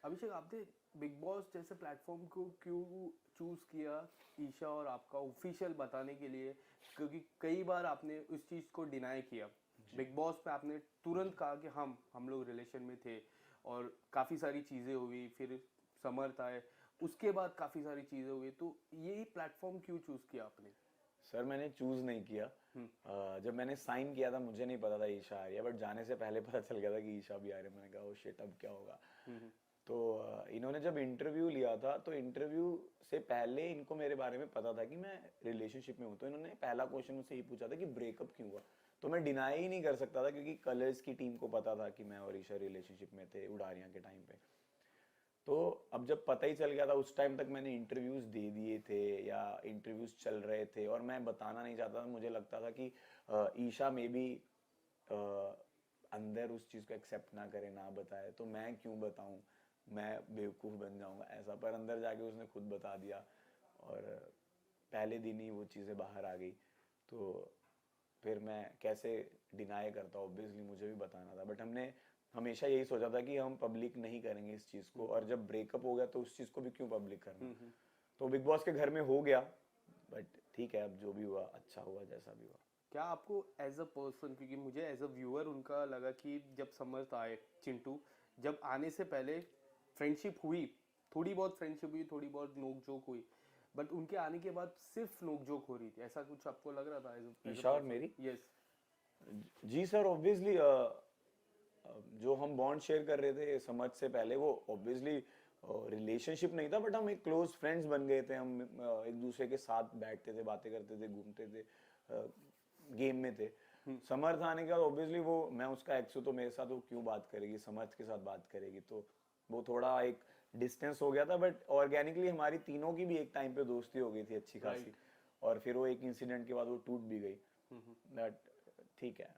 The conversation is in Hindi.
अभिषेक, आपने बिग बॉस जैसे प्लेटफॉर्म को क्यों चूज किया ईशा और आपका ऑफिशियल बताने के लिए? क्योंकि कई बार आपने उस चीज को डिनाई किया। बिग बॉस पे आपने तुरंत कहा कि हम लोग रिलेशन में थे, और काफी सारी चीजें हुई, फिर समर्थ आए, उसके बाद काफी सारी चीजें हुई, तो यही प्लेटफॉर्म क्यों चूज किया आपने? सर मैंने चूज नहीं किया। जब मैंने साइन किया था मुझे नहीं पता था ईशा आ रही है, बट जाने से पहले पता चल गया था कि ईशा भी आ रही है। मैंने कहा ओ शिट, अब क्या होगा। तो इन्होंने जब इंटरव्यू लिया था तो इंटरव्यू से पहले इनको मेरे बारे में पता था कि मैं रिलेशनशिप में हूँ। तो इन्होंने पहला क्वेश्चन मुझसे ये पूछा था कि ब्रेकअप क्यों हुआ। तो मैं डिनाई ही नहीं कर सकता था क्योंकि कलर्स की टीम को पता था कि मैं और ईशा रिलेशनशिप में थे उड़ारियां के टाइम पे। तो अब जब पता ही चल गया था, उस टाइम तक मैंने इंटरव्यूज दे दिए थे या इंटरव्यूज चल रहे थे और मैं बताना नहीं चाहता था। मुझे लगता था कि ईशा में भी अंदर उस चीज को एक्सेप्ट ना करे, ना बताए, तो मैं क्यों बताऊं, मैं बेवकूफ बन जाऊंगा ऐसा। पर अंदर जाके उसने खुद बता दिया और पहले दिन ही वो चीजें बाहर आ गई। तो फिर मैं कैसे डिनाई करता, ऑब्वियसली मुझे भी बताना था। बट हमने हमेशा यही सोचा था कि हम पब्लिक नहीं करेंगे इस चीज को, और जब ब्रेकअप हो गया तो उस चीज को भी क्यों पब्लिक करना। तो बिग बॉस के घर में हो गया, बट ठीक है, अब जो भी हुआ अच्छा हुआ, जैसा भी हुआ। क्या आपको एज अ पर्सन, क्योंकि मुझे एज अ व्यूअर उनका लगा कि जब समर्थ आए, चिंटू, जब आने से पहले फ्रेंडशिप हुई, थोड़ी बहुत फ्रेंडशिप हुई, थोड़ी बहुत नोक झोंक हुई, बट उनके आने के बाद सिर्फ नोक झोंक हो रही थी, ऐसा कुछ आपको लग रहा था एज अ ईशा और पर्सन? मेरी, यस। जी सर, ऑब्वियसली जो हम बॉन्ड शेयर कर रहे थे समझ से पहले, वो ऑब्वियसली रिलेशनशिप नहीं था, बट हम एक क्लोज फ्रेंड्स बन गए थे। हम एक दूसरे के साथ बैठते थे, बातें करते थे, घूमते थे, गेम में थे। समर्थ आने के बाद ऑब्वियसली वो, मैं उसका एक्स हूं तो मेरे साथ वो क्यों बात करेगी, समर्थ के साथ बात करेगी। तो वो थोड़ा एक डिस्टेंस हो गया था, बट ऑर्गेनिकली हमारी तीनों की भी एक टाइम पे दोस्ती हो गई थी अच्छी खासी। राइट। और फिर वो एक इंसिडेंट के बाद वो टूट भी गई, बट ठीक है।